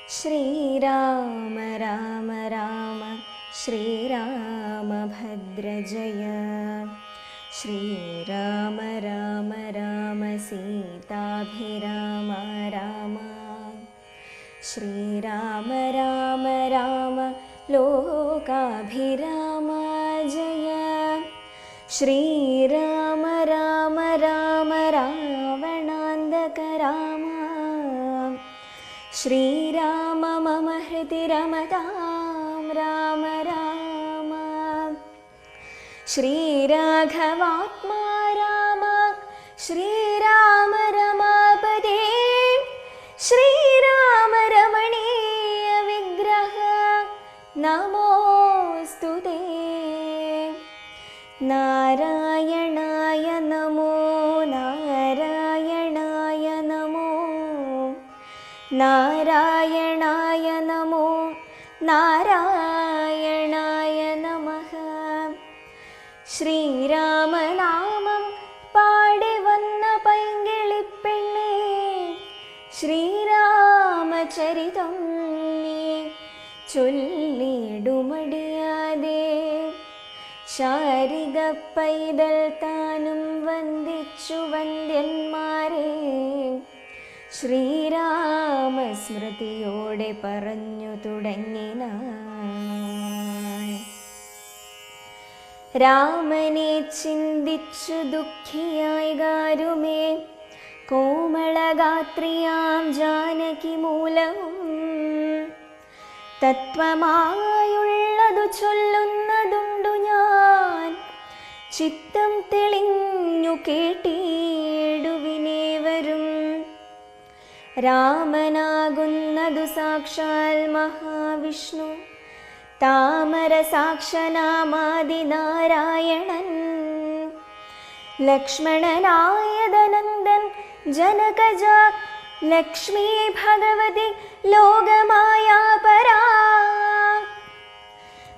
ശ്രീരാമ രാമ രാമ ശ്രീരാമഭദ്രജയ. ശ്രീരാമ രാമ രാമ സീതാഭിരാമ രാമ. ശ്രീരാമ രാമ രാമ ലോകാഭിരാമ ജയ. ശ്രീരാമ രാമ രാമ രാവണാന്തക രാമ. ശ്രീരാമ മമ ഹൃദി രമതാം രാമ രാമ. ശ്രീരാഘവാത്മാ രാമ. ശ്രീരാമ രമാപദേ. ശ്രീരാമ രമണീയ വിഗ്രഹ നമോസ്തുതേ. നാരായണായ നമോ നാരായണായ നമോ നാരായണായ നമോ നാരായണായ നമഃ. ശ്രീരാമനാമം പാടി വന്ന പൈങ്കിളിപ്പെണ്ണേ, ശ്രീരാമചരിതം നീ ചൊല്ലിടുമടിയാതെ. ശാരിക പൈതൽ താനും വന്ദിച്ചു വന്ദ്യന്മാരെ, ശ്രീരാമസ്മൃതിയോടെ പറഞ്ഞു തുടങ്ങിനാൻ. രാമനെ ചിന്തിച്ചു ദുഃഖിയായി ഗാരുമേ, കോമളഗാത്രിയാം ജാനകി മൂലവും തത്വമായുള്ളതു ചൊല്ലുന്നതുണ്ടു ഞാൻ. ചിത്തം തെളിഞ്ഞു കേട്ടിടുവിനേവരും. രാമനാകുന്നതു സാക്ഷാൽ മഹാവിഷ്ണു, താമര സാക്ഷനാമാദിനാരായണൻ. ലക്ഷ്മണനായതനന്ദൻ ജനകജ, ലക്ഷ്മീ ഭഗവതി ലോകമായാപരാ.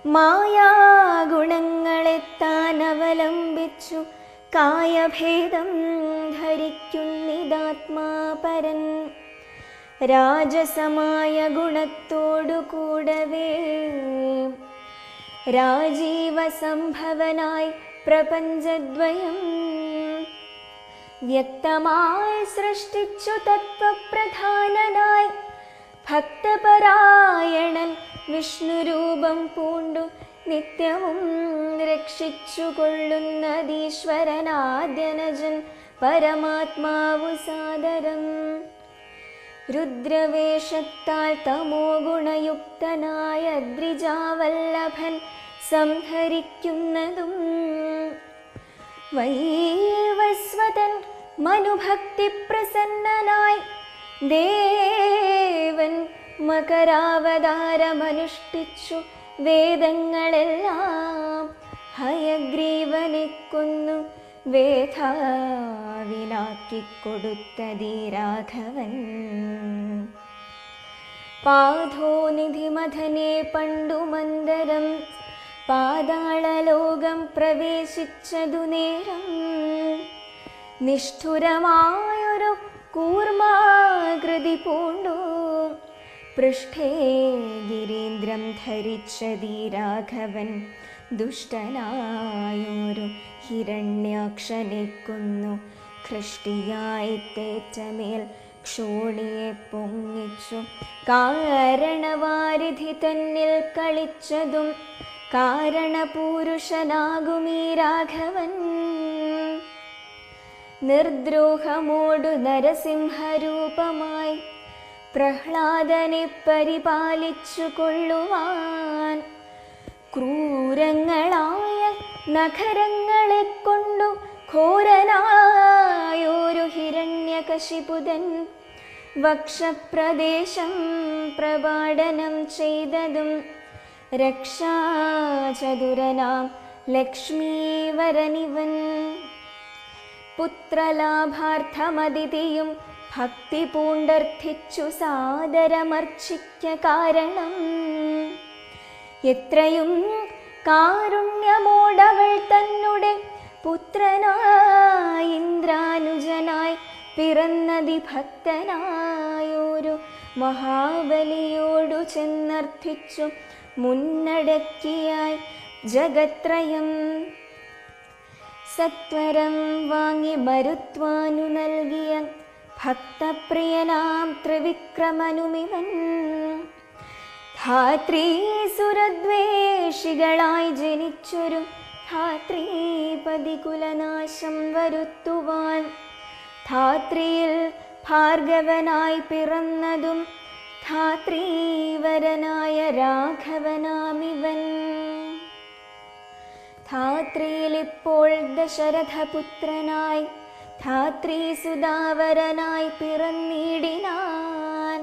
മായാഗുണങ്ങളെ താൻ അവലംബിച്ചു കായഭേദം ധരിക്കുന്നിതാത്മാപരൻ. രാജസമായ ഗുണത്തോടു കൂടവേ രാജീവ സംഭവനായി പ്രപഞ്ചദ്വയം വ്യക്തമായി സൃഷ്ടിച്ചു തത്വപ്രധാനനായി. ഭക്തപരായണൻ വിഷ്ണുരൂപം പൂണ്ടു നിത്യവും രക്ഷിച്ചു കൊള്ളുന്നതീശ്വരനാദ്യനജൻ പരമാത്മാവു സാദരം. രുദ്രവേഷത്താൽ തമോ ഗുണയുക്തനായ ദ്രിജാവല്ലഭൻ സംഹരിക്കുന്നതും. വൈവസ്വതൻ മനുഭക്തി പ്രസന്നനായി ദേവൻ മകരാവതാരമനുഷ്ഠിച്ചു വേദങ്ങളെല്ലാം ഹയഗ്രീവനെ കൊന്നു വേദാവിലാക്കിക്കൊടുത്തതീ രാഘവൻ. പാഥോനിധിമഥനെ പണ്ടു മന്ദരം പാതാളലോകം പ്രവേശിച്ചതു നേരം. നിഷ്ഠുരമായൊരു കൂർമാകൃതി പൂണ്ടു പൃഷ്ഠേ ഗിരീന്ദ്രം ധരിച്ചതീ രാഘവൻ. ദുഷ്ടനായൊരു ഹിരണ്യാക്ഷനെ കൊന്നു ഖൃഷ്ടിയായി തേറ്റമേൽ ക്ഷോണിയെ പൊങ്ങിച്ചു. കാരണവാരിധി തന്നിൽ കളിച്ചതും കാരണപൂരുഷനാകുമീ രാഘവൻ. നിർദ്രോഹമോടു നരസിംഹരൂപമായി പ്രഹ്ലാദനെ പരിപാലിച്ചു കൊള്ളുവാൻ. ക്രൂരങ്ങളായ നഖരങ്ങളെ കൊണ്ടു ഘോരനായൊരു ഹിരണ്യകശിപുതൻ വക്ഷപ്രദേശം പ്രപാടനം ചെയ്തതും. രക്ഷാചതുരനാം ലക്ഷ്മീവരനിവൻ. പുത്രലാഭാർത്ഥമതിഥിയും ഭക്തി പൂണ്ടർത്ഥിച്ചു സാദരമർച്ചിക്ക കാരണം. എത്രയും കാരുണ്യമോടവൾ തന്നെ പുത്രനായി ഇന്ദ്രാനുജനായി പിറന്നതി ഭക്തനായൊരു മഹാബലിയോടു ചെന്നർത്ഥിച്ചു മുന്നടക്കിയായി ജഗത്രയം. സത്വരം വാങ്ങി മരുത്വാനു നൽകിയ ഭക്തപ്രിയനാം ത്രിവിക്രമനുമിവൻ. ധാത്രീസുരദ്വേഷികളായി ജനിച്ചൊരു ധാത്രീപതി കുലനാശം വരുത്തുവാൻ ധാത്രിയിൽ ഭാർഗവനായി പിറന്നതും ധാത്രീവരനായ രാഘവനാമിവൻ. ധാത്രിയിലിപ്പോൾ ദശരഥപുത്രനായി ധാത്രീസുതാവരനായി പിറന്നിടിനാൻ.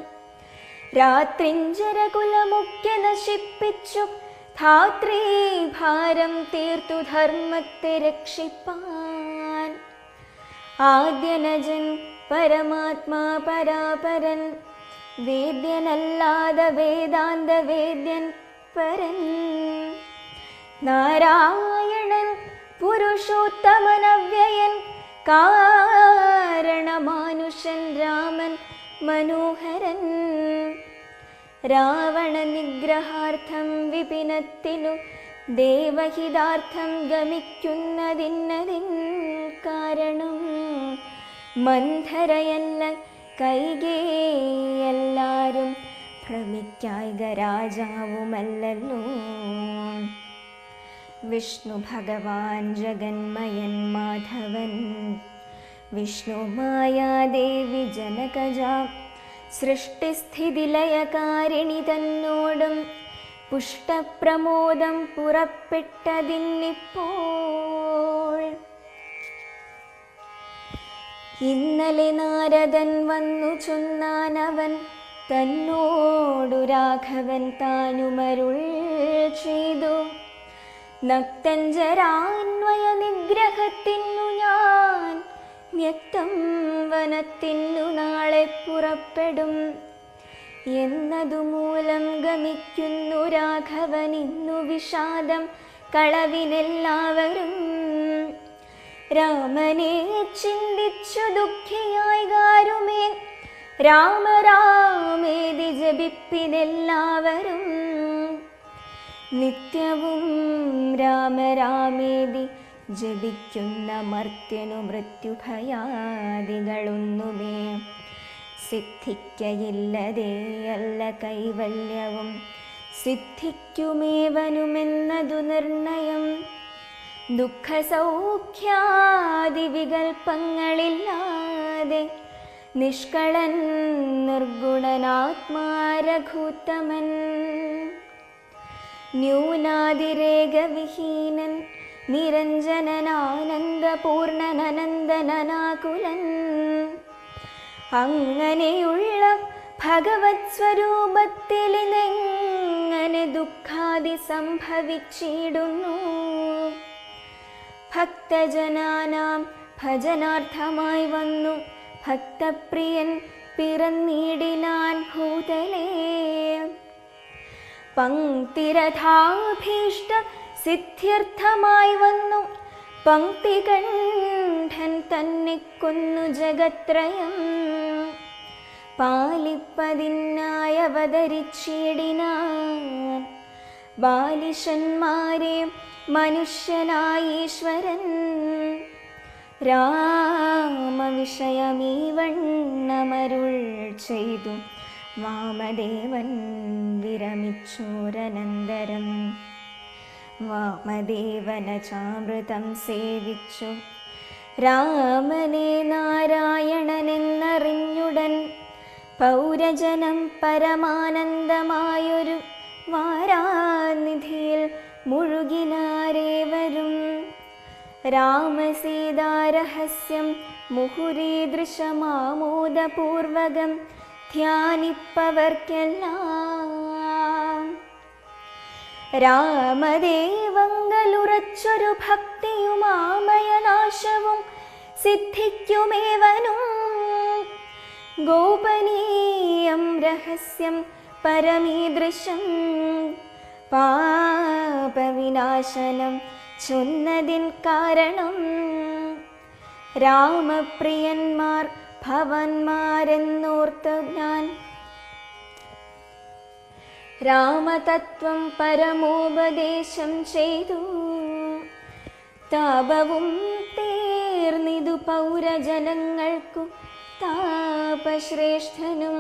രാത്രിഞ്ചരകുലമുഖ്യ നശിപ്പിച്ചു ധാത്രീഭാരം തീർത്തു ധർമ്മത്തെ രക്ഷിപ്പാൻ. ആദ്യനജൻ പരമാത്മാ പരാപരൻ, വേദ്യനല്ലാതെ വേദാന്ത വേദ്യൻ പരൻ. നാരായണൻ പുരുഷോത്തമനവ്യയൻ, കാരണമാനുഷൻ രാമൻ മനോഹരൻ. രാവണ നിഗ്രഹാർത്ഥം വിപിനത്തിനു ദേവഹിതാർത്ഥം ഗമിക്കുന്നതിന്നതിൻ കാരണം. മന്ധരയല്ല കൈകേയെല്ലാരും ഭ്രമിക്കായിക രാജാവുമല്ലല്ലോ. വിഷ്ണു ഭഗവാൻ ജഗന്മയൻ മാധവൻ, വിഷ്ണു മായാദേവി ജനകജ, സൃഷ്ടിസ്ഥിതിലയകാരിണി തന്നോടും പുഷ്ടപ്രമോദം പുറപ്പെട്ടതിന്നിപ്പോൾ. ഇന്നലെ നാരദൻ വന്നു ചൊന്നാനവൻ തന്നോടു രാഘവൻ താനുമരുൾ ചെയ്തു. നക്തഞ്ചരാന്വയ നിഗ്രഹത്തിനു ഞാൻ വ്യക്തം വനത്തിനു നാളെ പുറപ്പെടും എന്നതുമൂലം ഗമിക്കുന്നു രാഘവൻ ഇന്നു വിഷാദം കളവിനെല്ലാവരും. രാമനെ ചിന്തിച്ചു ദുഃഖിയായി ഗാരുമേ, രാമ രാമേതി ജപിപ്പിനെല്ലാവരും. നിത്യവും രാമ രാമേതി ജപിക്കുന്ന മർത്യനു മൃത്യുഭയാദികളൊന്നുമേ സിദ്ധിക്കയില്ലതേ അല്ല കൈവല്യവും സിദ്ധിക്കുമേവനുമെന്നതു നിർണയം. ദുഃഖസൗഖ്യാദി വികൽപ്പങ്ങളില്ലാതെ നിഷ്കളൻ നിർഗുണനാത്മാരഘൂത്തമൻ. ന്യൂനാതിരേകവിഹീനൻ നിരഞ്ജനനാനന്ദപൂർണനന്ദനാകുലൻ. അങ്ങനെയുള്ള ഭഗവത് സ്വരൂപത്തിലിനെങ്ങനെ ദുഃഖാദി സംഭവിച്ചിടുന്നു. ഭക്തജനാനാം ഭജനാർത്ഥമായി വന്നു ഭക്തപ്രിയൻ പിറന്നിടിനാൻ ഭൂതലേ. പങ്ക്തിരഥാഭീഷ്ട സിദ്ധ്യർത്ഥമായി വന്നു പങ്ക്തികണ്ഠൻ തന്നെ കൊന്നു ജഗത്രയം. പാലിപ്പതിനായി അവതരിച്ചിടിനാൻ ബാലിഷന്മാരെ മനുഷ്യനായീശ്വരൻ. രാമവിഷയമീവണ്ണമരുൾ ചെയ്തു വാമദേവൻ വിരമിച്ചോരനന്തരം. വാമദേവന ചാമൃതം സേവിച്ചു രാമനെ നാരായണനെന്നറിഞ്ഞുടൻ. പൗരജനം പരമാനന്ദമായൊരു വാരാനിധിയിൽ മുഴുകിനാരേവരും. രാമസീതാരഹസ്യം മുഹുരീദൃശമാമോദപൂർവകം ധ്യാനിപ്പവർക്കെല്ലാം. രാമദേവങ്കലുറച്ചൊരു ഭക്തിയുമാമയനാശവും സിദ്ധിക്കുമേവനും. ഗോപനീയം രഹസ്യം പരമീദൃശം പാപവിനാശനം ചൊന്നതിൻ കാരണം. രാമപ്രിയന്മാർ ഭവന്മാരെന്നോർത്ത് ഞാൻ രാമതത്വം പരമോപദേശം ചെയ്തു. താപവും തീർന്നിതു പൗരജനങ്ങൾക്കു താപശ്രേഷ്ഠനും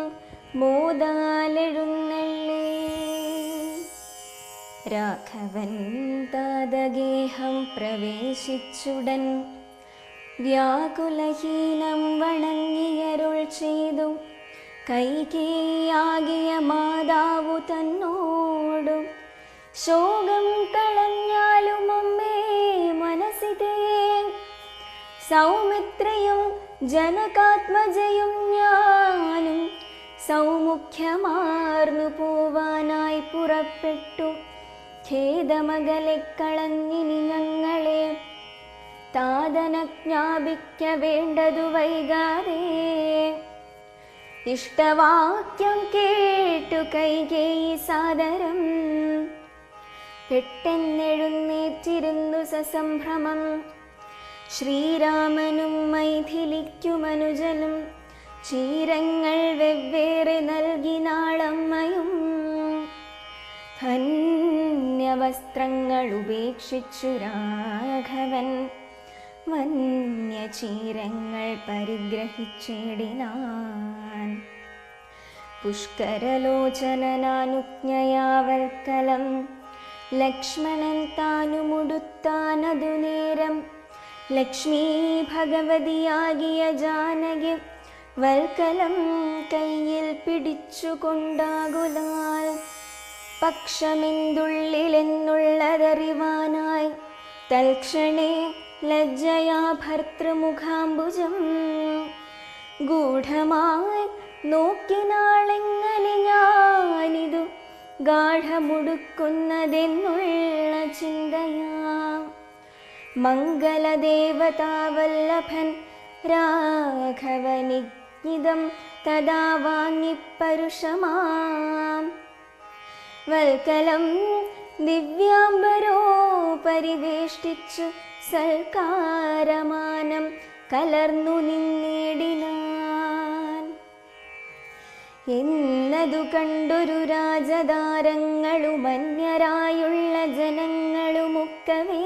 മോദാലെഴുന്നള്ളേ. രാഘവൻ താതഗേഹം പ്രവേശിച്ചുടൻ വ്യാകുലഹീനം വണങ്ങിയരുൾ ചെയ്തു. കൈകേയിയാകിയ മാതാവു തന്നോടു ശോകം കളഞ്ഞാലും അമ്മേ മനസ്സിതേ, സൗമിത്രയും ജനകാത്മജയും ഞാനും സൗമുഖ്യമാർന്നു പോവാനായി പുറപ്പെട്ടു. ഖേദമകലെ കളഞ്ഞിനി ഞങ്ങളെ താതനജ്ഞാപിക്ക വേണ്ടതു വൈകാതെ. ഇഷ്ടവാക്യം കേട്ടു കൈകേയി സാദരം പെട്ടെന്നെഴുന്നേറ്റിരുന്നു സസംഭ്രമം. ശ്രീരാമനും മൈഥിലിക്കുമനുജനും ചീരങ്ങൾ വെവ്വേറെ നൽകിനാളമ്മയും. ധന്യവസ്ത്രങ്ങൾ ഉപേക്ഷിച്ചു രാഘവൻ വന്യചീരങ്ങൾ പരിഗ്രഹിച്ചിടിനാൻ. പുഷ്കരലോചനനാനുജ്ഞയാവൽക്കലം ലക്ഷ്മണൻ താനുമുടുത്താനതു നേരം. ലക്ഷ്മീ ഭഗവതിയാകിയ ജാനകി വൽക്കലം കയ്യിൽ പിടിച്ചുകൊണ്ടാകുലാൽ പക്ഷമെന്തുള്ളിലെന്നുള്ളതറിവാനായി തൽക്ഷണേ ലജ്ജയാ ഭർതൃമുഖാംബുജം ഗൂഢമായി നോക്കിനാളെങ്ങനെ ഞാനിതു ഗാഢമുടുക്കുന്നതെന്നുള്ള ചിന്തയാ. മംഗലദേവതാവല്ലഭൻ രാഘവനിജ്ഞിതം തഥാ വാങ്ങിപ്പരുഷമാം. വൽക്കലം ദിവ്യാംബരോ പരിവേഷ്ടിച്ചു സൽക്കാരമാനം കലർന്നു നിന്നിടിനാൻ. എന്നതു കണ്ടൊരു രാജധാരങ്ങളും അന്യരായുള്ള ജനങ്ങളുമൊക്കവേ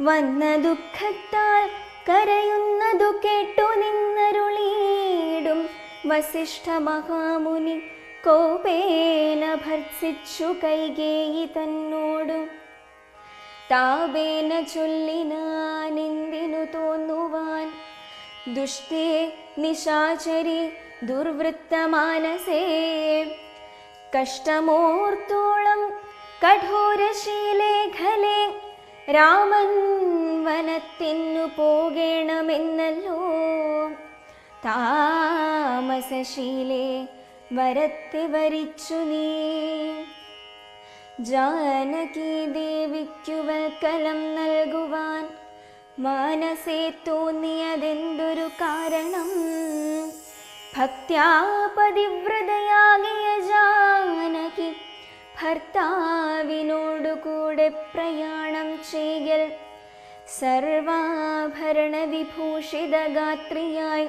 വന്ന ദുഃഖത്താൽ കരയുന്നതു കേട്ടു നിന്നരുളീടും വസിഷ്ഠ മഹാമുനി കോപേന ഭർസിച്ചു കൈകേയി തന്നോടു. താപേന ചൊല്ലിനാനെന്തിനു തോന്നുവാൻ ദുഷ്ടേ നിശാചരി ദുർവൃത്തമാനസേ. കഷ്ടമോർത്തോളം കഠോരശീലേഖലേ രാമൻ വനത്തിനു പോകേണമെന്നല്ലോ. താമസശീലേ വരത്തെ വരിച്ചു നീ. ജാനകി ദേവിക്കു വൽക്കലം നൽകുവാൻ മനസ്സേ തോന്നിയതെന്തൊരു കാരണം. ഭക്ത്യാ പതിവ്രതയാകിയ ജാനകി ഭർത്താവിനോടു കൂടെ പ്രയാണം ചെയ്യൽ സർവാഭരണ വിഭൂഷിത ഗാത്രിയായി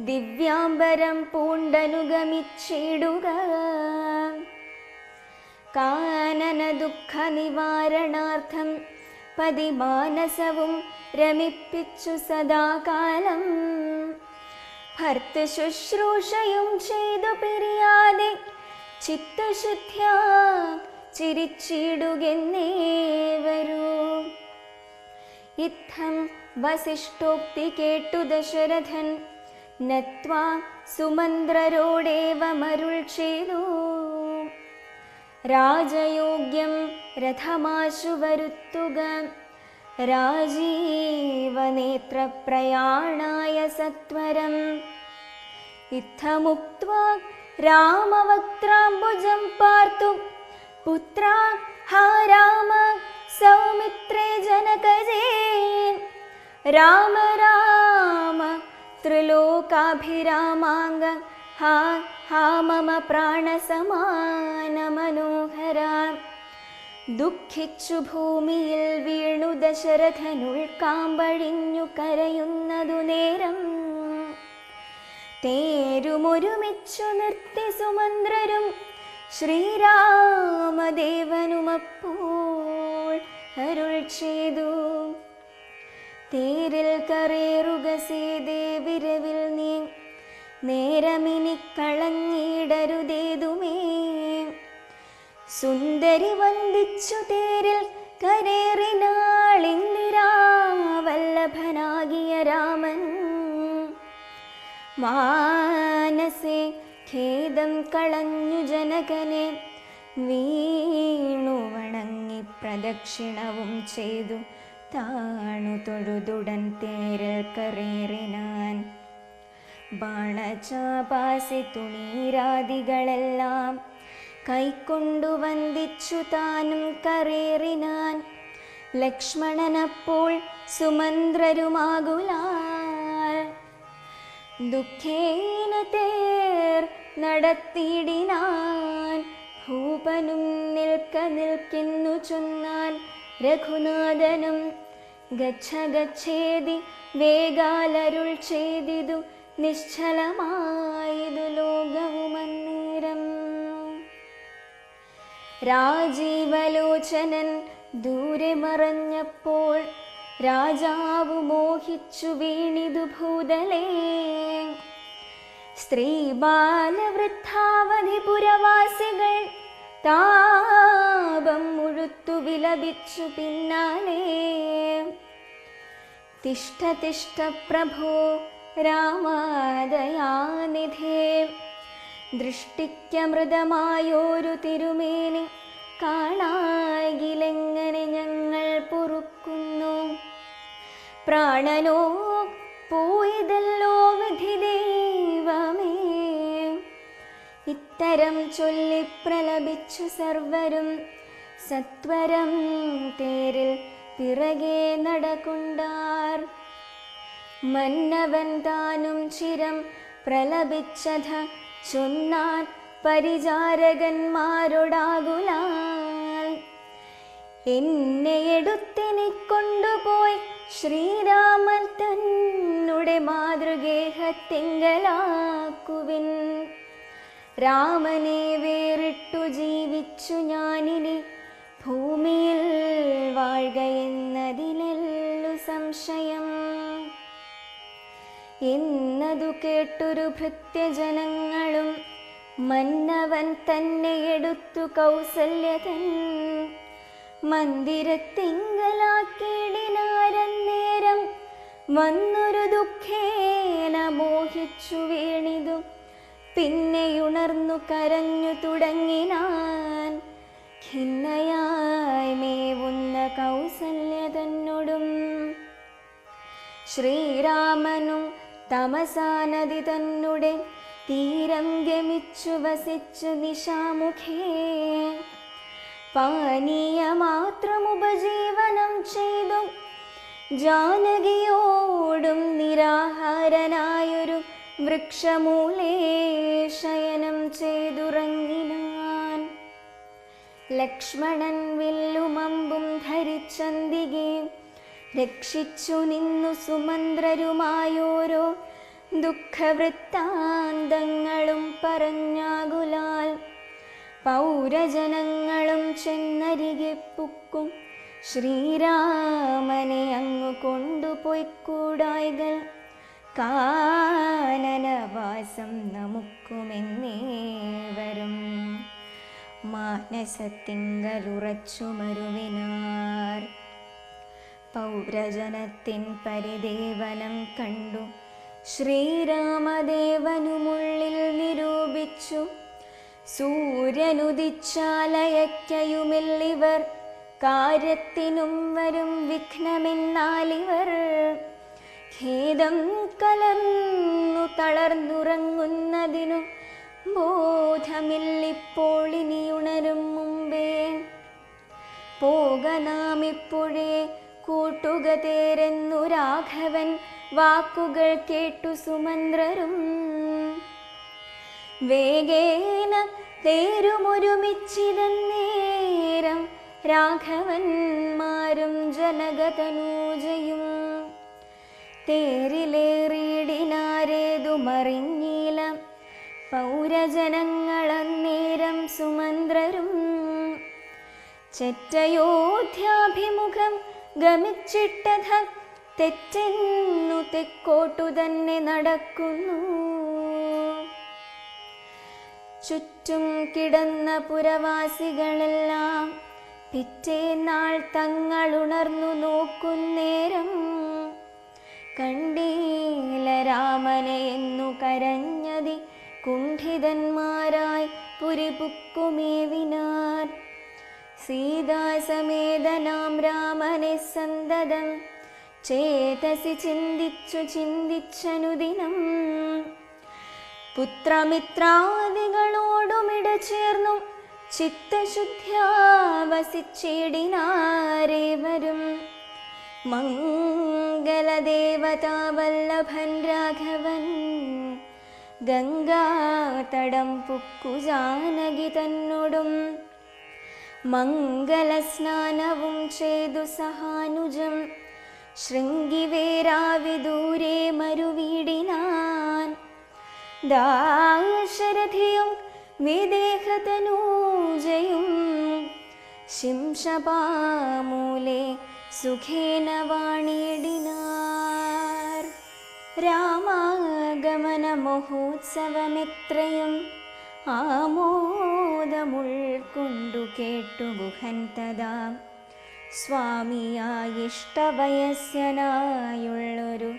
ദിവ്യാംബരം പൂണ്ടനുഗമിച്ചിടുക. കാനന ദുഃഖ നിവാരണാർത്ഥം പതിമാനസവും രമിപ്പിച്ചു സദാകാലം. ഭർത്തൃശുശ്രൂഷയും ചെയ്തു പിരിയാതെ ചിത്തശുദ്ധ്യാ ചിരിച്ചിടുകെന്നേവരൂ. ഇത്തം വസിഷ്ഠോക്തി കേട്ടു ദശരഥൻ നത്വാ സുമന്ത്രരോടേവമരുൾ ചെയ്തു. രാജയോഗ്യം രഥമാശു വരുത്തുക രാജീവനേത്രപ്രയാണായ സത്വരം. ഇത്തമുക്ത്വാ രാമവക്ത്രാംബുജം പാർത്തു പുത്രാ ഹാ രാമ സൗമിത്രേ ജനകജേ. രാമ രാമ ത്രിലോകാഭിരാമാംഗ ഹാ ഹാ മമ പ്രാണസമാന മനോഹര. ദുഃഖിച്ചു ഭൂമിയിൽ വീണു ദശരഥനുൾക്കാമ്പഴിഞ്ഞു കരയുന്നതു നേരം. തേരുമൊരുമിച്ചു നിർത്തി സുമന്ത്രരും ശ്രീരാമദേവനുമപ്പോൾ അരുൾ ചെയ്തു, തേരിൽ കറേറുക സീതേ വിരവിൽ നീ, നേരമിനി കളഞ്ഞിടരുതേതുമേ. സുന്ദരി വന്ദിച്ചു തേരിൽ കരേറിനാളിന്ദിരാവല്ലഭനാകിയ രാമൻ. മാനസേ ഖേദം കളഞ്ഞു ജനകനെ, വീണു വണങ്ങി പ്രദക്ഷിണവും ചെയ്തു താണു തൊഴുതുടൻ തേരിൽ കറേറിനാൻ. ബാണചാപാസി തുണീരാദികളെല്ലാം കൈക്കൊണ്ടു വന്ദിച്ചു താനും കറേറിനാൻ. ലക്ഷ്മണനപ്പോൾ സുമന്ത്രരുമാകുലാൽ ദുഃഖേന തേർ നടത്തിയിടിനാൻ. ഭൂപനും നിൽക്കെന്നു ചൊന്നാൻ രഘുനാഥനും. ഗച്ഛ ഗച്ഛേതി വേഗാലരുൾ ചെയ്തിതു, നിശ്ചലമായതു ലോകവുമന്നേരം. രാജീവലോചനൻ ദൂരെ മറഞ്ഞപ്പോൾ രാജാവു മോഹിച്ചു വീണിതു ഭൂതലേ. സ്ത്രീ ബാലവൃദ്ധാവധി പുരവാസികൾ താപം മുഴുത്തു വിലപിച്ചു പിന്നാലെ. തിഷ്ഠ തിഷ്ഠ പ്രഭോ രാമദയാനിധേ, ദൃഷ്ടിക്കമൃതമായോരു തിരുമേനി കാണാകിലെങ്ങനെ ഞങ്ങൾ പൊറുക്കുന്നു. പ്രാണനോ പോയതല്ലോ വിധി ദൈവമേ. ഇത്തരം ചൊല്ലി പ്രലപിച്ചു സർവരും സത്വരം തേരിൽ പിറകെ നടകൊണ്ടാർ. മന്നവൻ താനും ചിരം പ്രലപിച്ചത ചൊന്നാൻ പരിചാരകന്മാരോടാകുലാൽ. എന്നെ എടുത്തിനി കൊണ്ടുപോയി ശ്രീരാമൻ തന്നുടെ മാതൃഗേഹത്തിങ്കലാക്കുവിൻ. രാമനെ വേറിട്ടു ജീവിച്ചു ഞാനിനി ഭൂമിയിൽ വാഴുക എന്നതിലെല്ലു സംശയം. എന്നതു കേട്ടൊരു ഭൃത്യജനങ്ങളും മന്നവൻ തന്നെ എടുത്തു കൗസല്യതൻ മന്ദിരത്തിങ്കലാക്കിയിടിനാരന്നേരം. വന്നൊരു ദുഃഖേന മോഹിച്ചു വീണിതു, പിന്നെയുണർന്നു കരഞ്ഞു തുടങ്ങിനാൻ. ഖിന്നയായി മേവുന്ന കൗസല്യതന്നോടും ശ്രീരാമനും തമസാനദി തന്നെ തീരം ഗമിച്ചു വസിച്ചു നിശാമുഖേ. പാനീയമാത്രമുപജീവനം ചെയ്തു ജാനകിയോടും നിരാഹാരനായൊരു വൃക്ഷമൂലേ ശയനം ചെയ്തുറങ്ങിനാൻ. ലക്ഷ്മണൻ വില്ലുമമ്പും ധരിച്ചന്തികെ രക്ഷിച്ചു നിന്നു സുമന്ത്രരുമായോരോ ദുഃഖവൃത്താന്തങ്ങളും പറഞ്ഞാകുലാൽ. പൗരജനങ്ങളും ചെന്നരികെ പുക്കും ശ്രീരാമനെ അങ്ങു കൊണ്ടുപോയിക്കൂടായികൾ. കാനനവാസം നമുക്കുമെന്നേവരും മാനസത്തിങ്കലുറച്ചു മരുവിനാർ. പൗരജനത്തിൻ പരിദേവനം കണ്ടു ശ്രീരാമദേവനുമുള്ളിൽ നിരൂപിച്ചു. സൂര്യനുദിച്ചാലയക്കയുമില്ലിവർ, കാര്യത്തിനും വരും വിഘ്നമെന്നാലിവർ. ഖേദം കലർന്നു തളർന്നുറങ്ങുന്നതിനു ബോധമില്ലിപ്പോൾ ഇനിയുണരും മുമ്പേ. പോക നാം ഇപ്പോഴേ കൂട്ടുക തേരെന്നു രാഘവൻ വാക്കുകൾ കേട്ടു സുമന്ത്രരും. വേഗേന തേരുമൊരുമിച്ചിതന്നേരം രാഘവന്മാരും ജനകതനൂജയും. തേരിലേറിയിടിനാരേതുമറിഞ്ഞീല പൗരജനത്തിൻ പൗരജനങ്ങളന്നേരം സുമന്ത്രരും ചെറ്റയോധ്യാഭിമുഖം ഗമിച്ചിട്ടധ തെറ്റെന്നു തെക്കോട്ടു തന്നെ നടക്കുന്നു. ചുറ്റും കിടന്ന പുരവാസികളെല്ലാം പിറ്റേന്നാൾ തങ്ങളുണർന്നു നോക്കുന്നേരം കണ്ടീല രാമനെ എന്നു കരഞ്ഞതി കുണ്ഠിതന്മാരായി പുരിപുക്കുമേവിനാർ. സീതാസമേതനാം രാമനെ സന്തതം ചേതസി ചിന്തിച്ചനുദിനം പുത്രമിത്രാദികളോടുമിട ചേർന്നു ചിത്തശുദ്ധ്യാ വസിച്ചിടിനാരേവരും. മംഗലദേവതാവല്ലഭൻ രാഘവൻ ഗംഗാതടം പുക്കു ജാനകി തന്നോടും മംഗലസ്നാനവും ചെയ്തു സഹാനുജം ശൃംഗിവേരാവിദൂരെ മരുവീടിനാൻ. ദാശരഥിയും വിദേഹതനൂജയും ശിംശപാമൂലെ സുഖേന വാണിടിനാർ. രാമാഗമന മഹോത്സവമെത്രയും ആമോദമുൾക്കൊണ്ടു കേട്ടു ഗുഹൻ തഥാ. സ്വാമിയായിഷ്ടവയസ്യനായുള്ളൊരു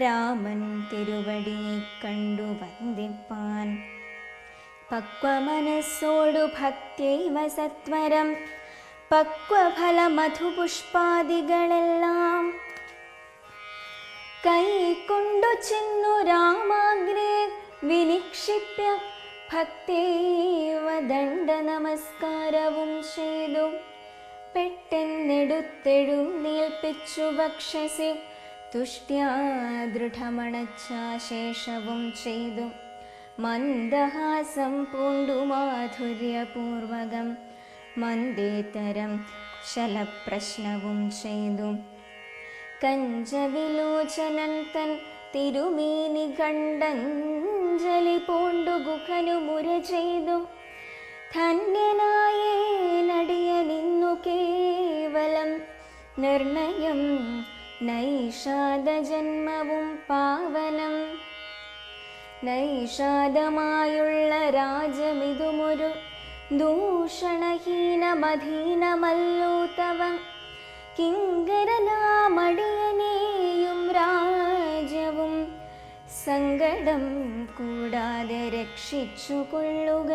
രാമൻ തിരുവടി കണ്ടു വന്ദിപ്പാൻ. പക്വമനസ്സോടു ഭക്ത്യൈവ സത്വരം പക്വഫല മധുപുഷ്പാദികളെല്ലാം കൈക്കൊണ്ടു ചെന്നു രാമാഗ്രേ വിനിക്ഷിപ്യ ഭക്തൈവ ദണ്ഡ നമസ്കാരവും ചെയ്തു. പെട്ടെന്നെടുത്തെഴുന്നേൽപ്പിച്ചു വക്ഷസി തുഷ്ട്യാ ദൃഢമണച്ചാശേഷവും ചെയ്തു. മന്ദഹാസം പൂണ്ടു മാധുര്യപൂർവകം മന്ദേതരം കുശലപ്രശ്നവും ചെയ്തു. കഞ്ചവിലോചനൻ തൻ തിരുമേനി കണ്ടഞ്ജലി പൂണ്ടു ഗുഹനു മുര ചെയ്തു. ധന്യനായേ നടിയനിന്നു കേവലം നിർണയം നൈഷാദ ജന്മവും പാവനം. നൈഷാദമായുള്ള രാജമിതുമൊരു ദൂഷണഹീനമധീനമല്ലോ തവ. കിങ്കരനാമടിയനെയും രാജ്യവും സങ്കടം കൂടാതെ രക്ഷിച്ചു കൊള്ളുക.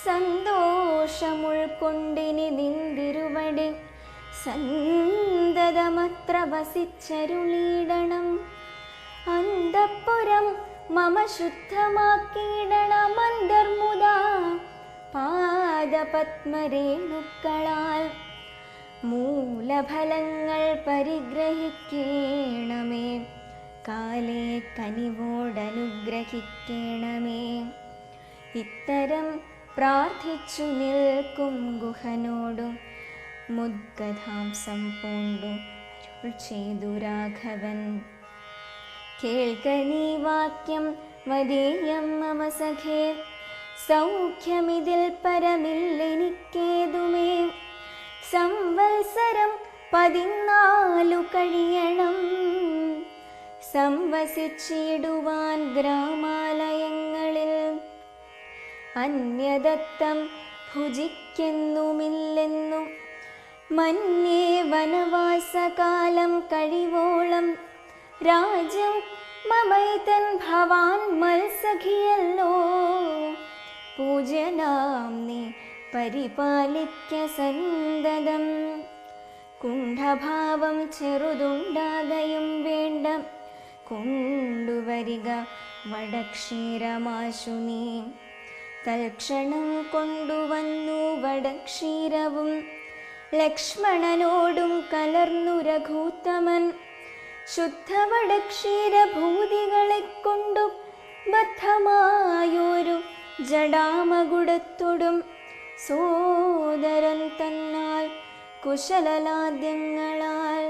സന്തോഷമുൾക്കൊണ്ടിനി നിന്തിരുവടി സന്തതമത്ര വസിച്ചരുളീടണം. അന്തഃപുരം മമ ശുദ്ധമാക്കിയിടണമന്തർമുദാ പാദപത്മരേണുക്കളാൽ. മൂലഫലങ്ങൾ പരിഗ്രഹിക്കേണമേ, കാലേ കനിവോടനുഗ്രഹിക്കേണമേ. ഇത്തരം പ്രാർത്ഥിച്ചു നിൽക്കും ഗുഹനോടു മുദ്ഗധാംസം പൂണ്ടു അരുൾ ചെയ്തു രാഘവൻ. കേൾക്ക നീ വാക്യം വദേയം മമ സഖേ, സൗഖ്യമിതിൽ പരമില്ലെനിക്കേതുമേ. സംവത്സരം 14 കഴിയണം സംവസിച്ചിടുവാൻ ഗ്രാമാലയങ്ങളിൽ. അന്യദത്തം ഭുജിക്കെന്നുമില്ലെന്നും മന്യേ വനവാസകാലം കഴിവോളം. രാജ്യം മമൈതൻ ഭവാൻ മത്സഖിയല്ലോ, പൂജനാം നീ പരിപാലിക്ക സന്തതം. കുണ്ഠഭാവം ചെറുതുണ്ടാകയും വേണ്ട, കൊണ്ടുവരിക വടക്ഷീരമാശു നീ. തൽക്ഷണം കൊണ്ടുവന്നു വടക്ഷീരവും ലക്ഷ്മണനോടും കലർന്നു രഘൂത്തമൻ. ശുദ്ധവടക്ഷീരഭൂതികളെ കൊണ്ടു ബദ്ധമായൊരു ജടാമകുടത്തോടും സോദരൻ തന്നാൽ കുശലലാദ്യങ്ങളാൽ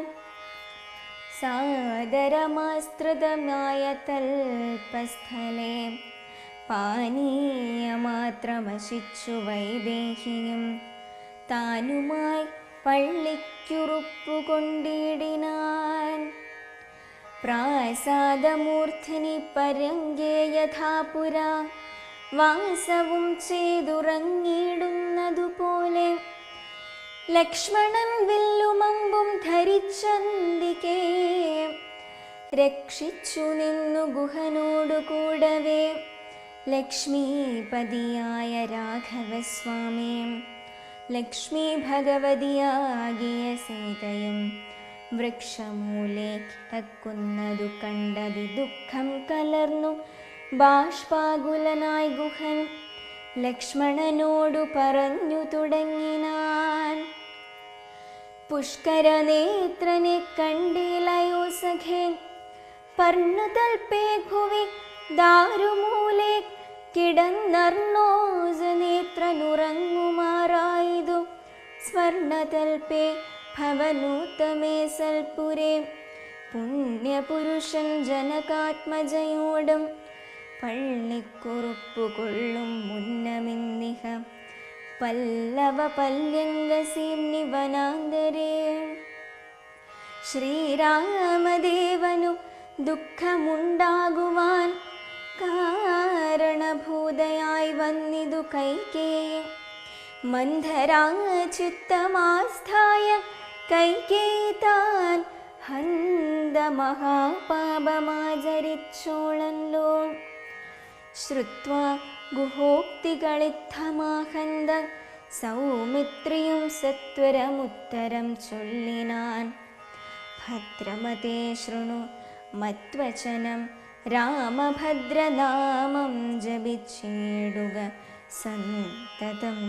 സാദരമാസ്തൃതമായ തൽപസ്ഥലേ പാനീയമാത്രമശിച്ചു വൈദേഹിയും താനുമായി പള്ളിക്കുറുപ്പു കൊണ്ടിടിനാൻ. പ്രാസാദമൂർധനി പരങ്കേ യഥാപുര വാസവും ചെയ്തുറങ്ങിടുന്നതുപോലെ ലക്ഷ്മണൻ വില്ലുമമ്പും ധരിച്ചന്തികേ രക്ഷിച്ചു നിന്നു ഗുഹനോടു കൂടവേ ലക്ഷ്മീപതിയായ രാഘവസ്വാമി. ലക്ഷ്മി ഭഗവതിയാകിയ സീതയും വൃക്ഷമൂലെ കിടക്കുന്നതു കണ്ടതി ദുഃഖം കലർന്നു ബാഷ്പാകുലനായി ഗുഹൻ ലക്ഷ്മണനോടു പറഞ്ഞു തുടങ്ങിനാൻ. പുഷ്കരനേത്രനെ കണ്ടിലയോ സഖേ, പർണതൽപേ ഭുവി ദാരുമൂലെ കിടന്നർണോജനേത്രനുറങ്ങുമാറായതു. സ്വർണതൽപേ ഭവനൂത്തമേ സൽപുരേ പുണ്യപുരുഷൻ ജനകാത്മജയോടും പള്ളിക്കുറുപ്പു കൊള്ളും മുന്നമിന്നിഹ പല്ലവ പല്യംഗസീംനി വനാന്തരേ. ശ്രീരാമദേവനു ദുഃഖമുണ്ടാകുവാൻ കാരണഭൂതയായി വന്നിതു കൈകേയി. മന്ധരാചിത്തമാസ്ഥായ കൈകേയി താൻ ഹന്ത മഹാപാപമാചരിച്ചോളല്ലോ. ശ്രുത്വാ ഗുഹോക്തികളിത്തമാഹന്ത സൗമിത്രിയും സത്വരമുത്തരം ചൊല്ലിനാൻ. ഭദ്രമതേ ശൃണു മത്വചനം, രാമഭദ്രനാമം ജപിച്ചിടുക സന്തതം.